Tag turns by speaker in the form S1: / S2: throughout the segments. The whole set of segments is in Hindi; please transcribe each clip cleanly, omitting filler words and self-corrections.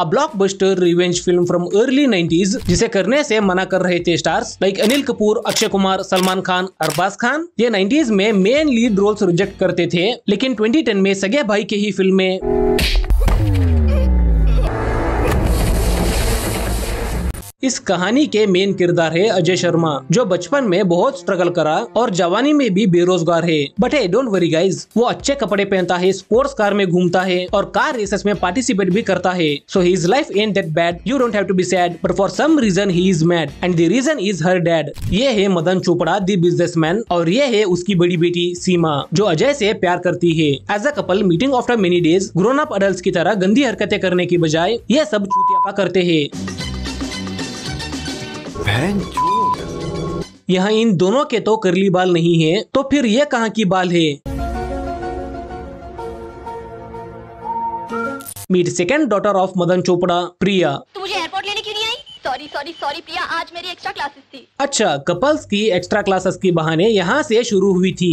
S1: A blockbuster revenge film from early 90s जिसे करने से मना कर रहे थे स्टार्स लाइक अनिल कपूर, अक्षय कुमार, सलमान खान, अरबाज खान। ये 90s में मेन लीड रोल्स रिजेक्ट करते थे, लेकिन 2010 में सगे भाई की ही फिल्म में इस कहानी के मेन किरदार है अजय शर्मा, जो बचपन में बहुत स्ट्रगल करा और जवानी में भी बेरोजगार है। But hey don't worry guys, वो अच्छे कपड़े पहनता है, स्पोर्ट्स कार में घूमता है और कार रेसेस में पार्टिसिपेट भी करता है। So his life and that bad, you don't have to be sad, but for some reason he is mad and the reason is her dad. ये है मदन चोपड़ा द बिजनेसमैन और ये है उसकी बड़ी बेटी सीमा, जो अजय से प्यार करती है। As a couple meeting after many days, grown up adults की तरह गंदी हरकतें करने की बजाय ये सब चूतियापा करते हैं। यहाँ इन दोनों के तो करली बाल नहीं है, तो फिर ये कहाँ की बाल है? Meet second daughter of Madan Chopra, Priya.
S2: तू मुझे एयरपोर्ट लेने क्यों नहीं आई? सॉरी प्रिया, आज मेरी एक्स्ट्रा क्लासेस थी।
S1: अच्छा, कपल्स की एक्स्ट्रा क्लासेस की बहाने यहाँ से शुरू हुई थी।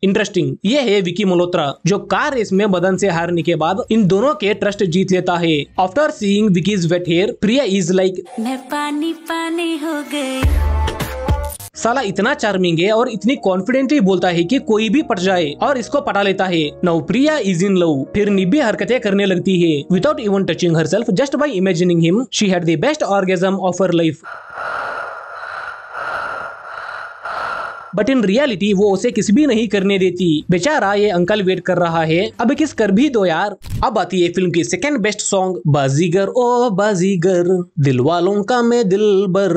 S1: इंटरेस्टिंग। ये है विकी मल्होत्रा, जो कार रेस में मदन से हारने के बाद इन दोनों के ट्रस्ट जीत लेता है। After seeing Vicky's wet hair, Priya is like, मैं पानी पानी हो गई। साला इतना चार्मिंग है और इतनी कॉन्फिडेंटली बोलता है कि कोई भी पट जाए और इसको पटा लेता है। Now Priya is in love. फिर निब्बी हरकतें करने लगती है without even touching herself, just by imagining him she had the best orgasm of her life. But in reality वो उसे किस भी नहीं करने देती। बेचारा ये अंकल वेट कर रहा है, अब किस कर भी दो यार। अब आती है फिल्म की सेकंड बेस्ट सॉन्ग, बाजीगर ओ बाजीगर, दिल वालों का मैं दिलबर।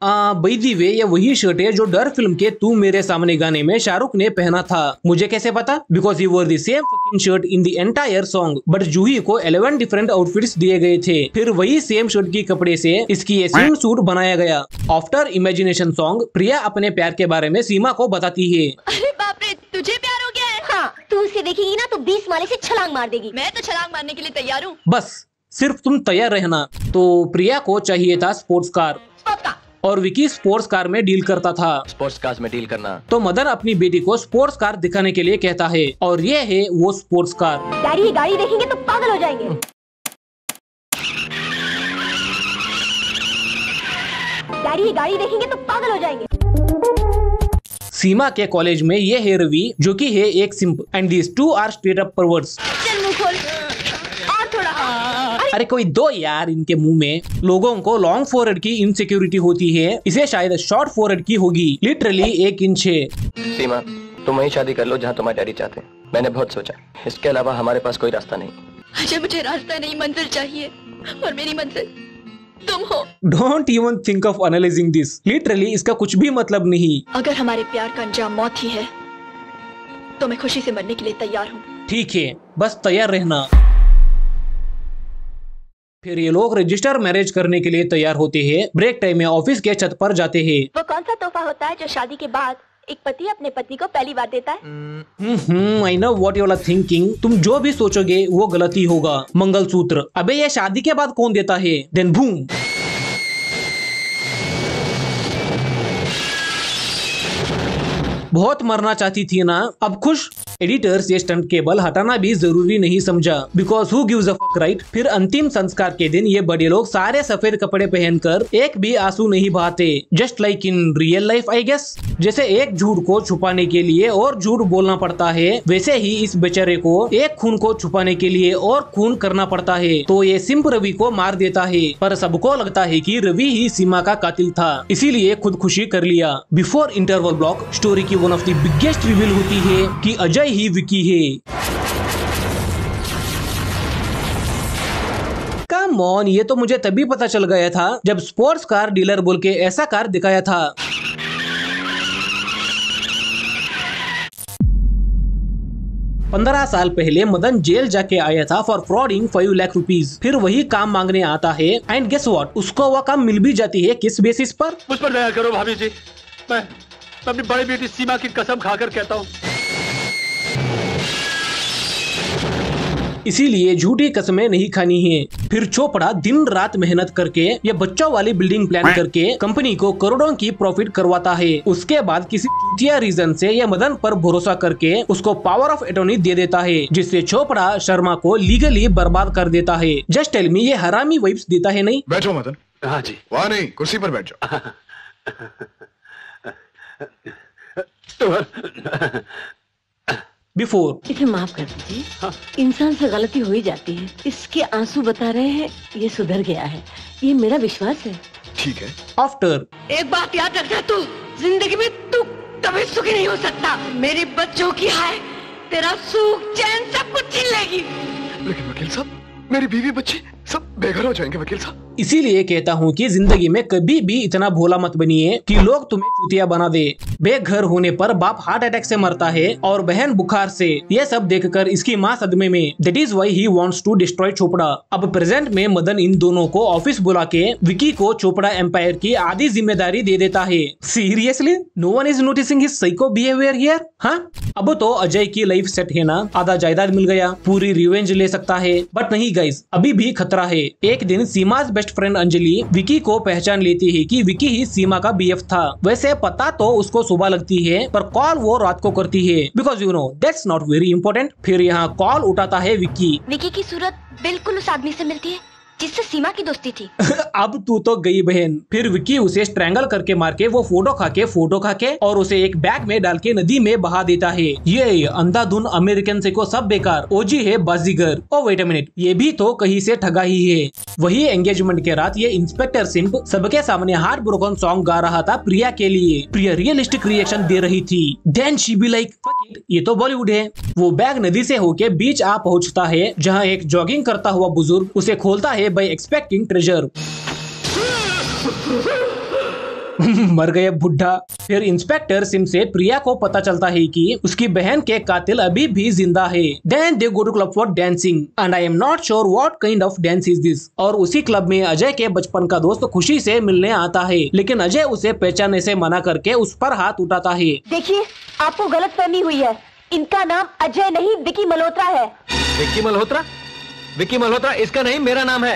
S1: बाय द वे, ये वही शर्ट है जो डर फिल्म के तू मेरे सामने गाने में शाहरुख ने पहना था। मुझे कैसे पता? Because he wore the same fucking shirt in the entire song. But Juhi को 11 डिफरेंट आउटफिट्स दिए गए थे, फिर वही सेम शर्ट की कपड़े से इसकी ये स्विम सूट बनाया गया। आफ्टर इमेजिनेशन सॉन्ग, प्रिया अपने प्यार के बारे में सीमा को बताती है।
S2: अरे बाप रे, तुझे प्यार हो गया है? हाँ, तू उसे देखेगी ना तो 20 माले से छलांग मार देगी। मैं तो छलांग मारने के लिए तैयार हूँ,
S1: बस सिर्फ तुम तैयार रहना। तो प्रिया को चाहिए था स्पोर्ट्स कार और विकी स्पोर्ट्स कार में डील करता था।
S3: स्पोर्ट्स कार्स में डील करना।
S1: तो मदर अपनी बेटी को स्पोर्ट्स कार दिखाने के लिए कहता है और ये है वो स्पोर्ट्स कार।
S2: डैडी ये गाड़ी देखेंगे तो पागल हो जाएंगे। डैडी ये गाड़ी देखेंगे तो पागल हो जाएंगे।
S1: सीमा के कॉलेज में ये है रवि, जो कि है एक simp, and these two are straight up perverts.
S2: चल मुंह खोल और थोड़ा।
S1: अरे कोई दो यार इनके मुंह में। लोगों को लॉन्ग फोरहेड की इनसिक्योरिटी होती है, इसे शायद शॉर्ट फोरहेड की होगी। लिटरली 1 इंच है।
S3: सीमा, तुम वही शादी कर लो जहाँ तुम्हारे डैडी चाहते हैं। मैंने बहुत सोचा, इसके अलावा हमारे पास कोई रास्ता नहीं।
S2: अजय, मुझे रास्ता नहीं, मंजिल चाहिए और मेरी मंजिल तुम हो।
S1: Don't even think of analysing this. Literally इसका कुछ भी मतलब नहीं।
S2: अगर हमारे प्यार का अंजाम मौत ही है तो मैं खुशी से मरने के लिए तैयार हूँ।
S1: ठीक है, बस तैयार रहना। फिर ये लोग रजिस्टर मैरिज करने के लिए तैयार होते हैं। ब्रेक टाइम में ऑफिस के छत पर जाते हैं।
S2: वो कौन सा तोहफा होता है जो शादी के बाद एक पति अपने पत्नी को पहली बार देता है?
S1: I know what you are thinking. तुम जो भी सोचोगे वो गलत ही होगा। मंगलसूत्र। अबे ये शादी के बाद कौन देता है? Then boom. बहुत मरना चाहती थी ना, अब खुश। एडिटर्स ये स्टंट केबल हटाना भी जरूरी नहीं समझा, because who gives a fuck, right. फिर अंतिम संस्कार के दिन ये बड़े लोग सारे सफेद कपड़े पहनकर एक भी आंसू नहीं बहाते, just like in real life I guess. जैसे एक झूठ को छुपाने के लिए और झूठ बोलना पड़ता है, वैसे ही इस बेचारे को एक खून को छुपाने के लिए और खून करना पड़ता है। तो ये सिंप रवि को मार देता है, पर सबको लगता है कि रवि ही सीमा का कातिल था, इसीलिए खुदकुशी कर लिया। बिफोर इंटरवल ब्लॉक स्टोरी की one of the biggest reveal होती है कि अजय ही विकी है। कम ऑन, ये तो मुझे तभी पता चल गया था जब स्पोर्ट्स कार डीलर बोल के ऐसा कार दिखाया था। 15 साल पहले मदन जेल जाके आया था फॉर फ्रॉडिंग 5 लाख रुपीज। फिर वही काम मांगने आता है एंड गेस व्हाट, उसको वह काम मिल भी जाती है। किस बेसिस पर?
S4: मुझ पर दया करो भाभी जी, मैं अपनी बड़ी बेटी सीमा की कसम खाकर कहता हूँ,
S1: इसीलिए झूठी कसमें नहीं खानी है। फिर चोपड़ा दिन रात मेहनत करके ये बच्चों वाली बिल्डिंग प्लान करके कंपनी को करोड़ों की प्रॉफिट करवाता है। उसके बाद किसी चूतिया रीजन से ये मदन पर भरोसा करके उसको पावर ऑफ अटॉर्नी दे देता है, जिससे चोपड़ा शर्मा को लीगली बर्बाद कर देता है। जस्ट टेल मी, ये हरामी वाइब्स देता है नहीं?
S5: बैठो मदन।
S4: हाँ जी।
S5: वहाँ नहीं, कुर्सी पर बैठ जाओ।
S1: बिफोर
S6: इसे माफ कर दीजिए, इंसान से गलती हो ही जाती है। इसके आंसू बता रहे हैं ये सुधर गया है, ये मेरा विश्वास है।
S5: ठीक है।
S1: आफ्टर
S6: एक बात याद रखना, तू जिंदगी में तू कभी सुखी नहीं हो सकता। मेरे बच्चों की हाय तेरा सुख चैन सब कुछ छीन लेगी।
S5: लेकिन वकील साहब, मेरी बीवी बच्चे सब बेघर हो जाएंगे वकील साहब।
S1: इसीलिए कहता हूँ कि जिंदगी में कभी भी इतना भोला मत बनिए कि लोग तुम्हें चूतिया बना दे। बेघर होने पर बाप हार्ट अटैक से मरता है और बहन बुखार से। ये सब देखकर इसकी माँ सदमे में। That is why he wants to destroy Chopra. अब प्रेजेंट में मदन इन दोनों को ऑफिस बुला के विकी को चोपड़ा एम्पायर की आधी जिम्मेदारी दे देता है। Seriously no one is noticing his psycho behaviour here. हाँ, अब तो अजय की लाइफ सेट है ना, आधा जायदाद मिल गया, पूरी रिवेंज ले सकता है। बट नहीं गाइस, अभी भी खतरा है। एक दिन सीमा's बेस्ट फ्रेंड अंजलि विकी को पहचान लेती है कि विकी ही सीमा का बीएफ था। वैसे पता तो उसको सुबह लगती है, पर कॉल वो रात को करती है, because you know that's not very important. फिर यहाँ कॉल उठाता है विकी।
S2: विकी की सूरत बिल्कुल उस आदमी से मिलती है जिससे सीमा की दोस्ती थी।
S1: अब तू तो गई बहन। फिर विकी उसे स्ट्रैंगल करके मार के वो फोटो खा के और उसे एक बैग में डाल के नदी में बहा देता है। ये अंधाधुन अमेरिकन से को सब बेकार, ओजी है बाजीगर। ओ वेट अ मिनट, ये भी तो कहीं से ठगा ही है। वही एंगेजमेंट के रात ये इंस्पेक्टर सिंप सबके सामने हार्ट ब्रोकन सॉन्ग गा रहा था प्रिया के लिए। प्रिया रियलिस्टिक रिएक्शन दे रही थी। Then she be like fuck it, ये तो बॉलीवुड है। वो बैग नदी से होके बीच आ पहुंचता है, जहाँ एक जॉगिंग करता हुआ बुजुर्ग उसे खोलता है by expecting treasure। मर गए बुढ़ा। फिर इंस्पेक्टर सिम से प्रिया को पता चलता है कि उसकी बहन के कातिल अभी भी जिंदा है। Then they go to club for dancing and I am not sure what kind of dance is this। और उसी क्लब में अजय के बचपन का दोस्त खुशी से मिलने आता है, लेकिन अजय उसे पहचानने से मना करके उस पर हाथ उठाता है।
S6: देखिए, आपको गलतफहमी हुई है। इनका नाम अजय नहीं विकी मल्होत्रा है।
S3: विक्की मल्होत्रा? विक्की मल्होत्रा इसका नहीं, मेरा नाम है।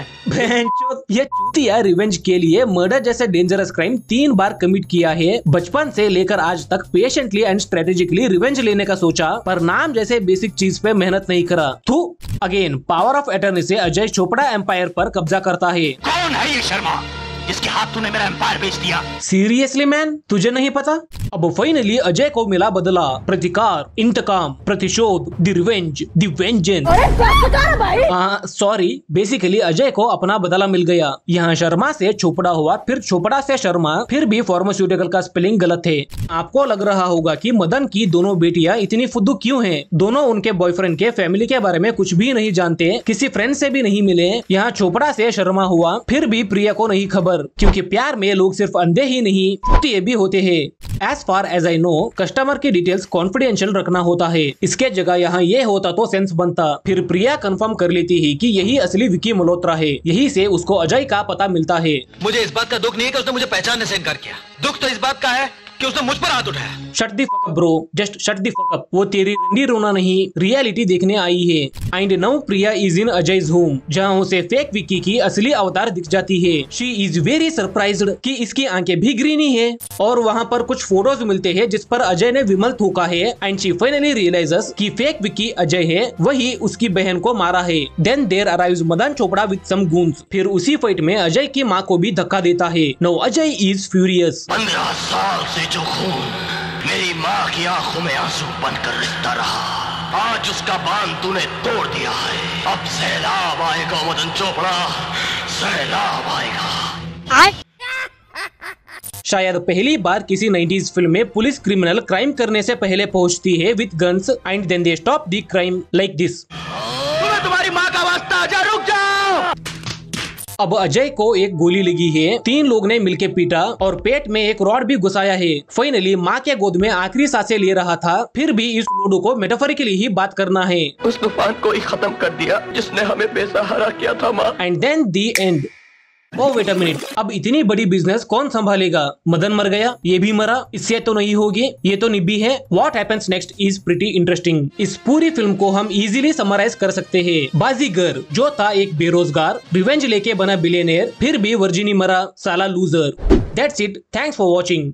S1: ये चूतिया रिवेंज के लिए मर्डर जैसे डेंजरस क्राइम 3 बार कमिट किया है। बचपन से लेकर आज तक पेशेंटली एंड स्ट्रेटेजिकली रिवेंज लेने का सोचा, पर नाम जैसे बेसिक चीज पे मेहनत नहीं करा। तो अगेन पावर ऑफ अटॉर्नी से अजय चोपड़ा एम्पायर पर कब्जा करता है।
S4: कौन है ये शर्मा जिसके हाथ तूने मेरा एम्पायर बेच दिया?
S1: सीरियसली मैन, तुझे नहीं पता? अब फाइनली अजय को मिला बदला, प्रतिकार, इंतकाम, प्रतिशोध, the revenge, the vengeance. Sorry, basically Ajay को अपना बदला मिल गया। यहाँ शर्मा से चोपड़ा हुआ, फिर चोपड़ा से शर्मा, फिर भी फार्मास्यूटिकल का स्पेलिंग गलत है। आपको लग रहा होगा कि मदन की दोनों बेटियां इतनी फुद्दू क्यों हैं? दोनों उनके बॉयफ्रेंड के फैमिली के बारे में कुछ भी नहीं जानते, किसी फ्रेंड से भी नहीं मिले। यहाँ चोपड़ा से शर्मा हुआ, फिर भी प्रिया को नहीं खबर, क्योंकि प्यार में लोग सिर्फ अंधे ही नहीं चूतिए भी होते हैं। As far as I know, customer की डिटेल्स कॉन्फिडेंशियल रखना होता है। इसके जगह यहाँ ये होता तो सेंस बनता। फिर प्रिया कंफर्म कर लेती है कि यही असली विकी मल्होत्रा है। यही से उसको अजय का पता मिलता है।
S3: मुझे इस बात का दुख नहीं है कि उसने मुझे पहचानने से इनकार किया, दुख तो इस बात का है कि उसने मुझ पर हाथ उठाया।
S1: Shut the fuck up bro, just shut the fuck up. वो तेरी रंडी रोना नहीं, रियलिटी देखने आई है। And now Priya is in Ajay's home, जहाँ उसे फेक विकी की असली अवतार दिख जाती है। शी इज वेरी सरप्राइज्ड कि इसकी आंखें भी ग्रीनी है। और वहाँ पर कुछ फोटोज मिलते हैं जिस पर अजय ने विमल थूका है। एंड शी फाइनली रियलाइजेस कि फेक विकी अजय है, वही उसकी बहन को मारा है। Then there arrives Madan Chopra with some goons. फिर उसी फाइट में अजय की माँ को भी धक्का देता है। Now Ajay is furious.
S4: 15 साल से जो खून मेरी माँ की आंखों में आंसू बनकर रिश्ता रहा, आज उसका बांध तूने तोड़ दिया है। अब सैलाब आएगा मदन चोपड़ा, सैलाब आएगा।
S1: शायद पहली बार किसी 90s फिल्म में पुलिस क्रिमिनल क्राइम करने से पहले पहुंचती है with guns and then they stop the crime like this.
S4: तुम्हें तुम्हारी माँ का वास्ता, जा रुक जाओ।
S1: अब अजय को एक गोली लगी है, 3 लोग ने मिलके पीटा और पेट में एक रॉड भी घुसाया है। फाइनली माँ के गोद में आखिरी सांसें ले रहा था। फिर भी इस लूडो को मेटाफोरिकली ही बात करना है।
S3: उस तूफान को ही खत्म कर दिया जिसने हमें बेसहारा किया था माँ।
S1: And then the end. Oh wait a minute, अब इतनी बड़ी बिजनेस कौन संभालेगा? मदन मर गया, ये भी मरा, इससे तो नहीं होगी, ये तो निब्बी है। What happens next is pretty interesting. इस पूरी फिल्म को हम इजीली समराइज कर सकते हैं। बाजीगर जो था एक बेरोजगार, रिवेंज लेके बना बिलियनियर, फिर भी वर्जिनी मरा, साला loser. That's it, thanks for watching.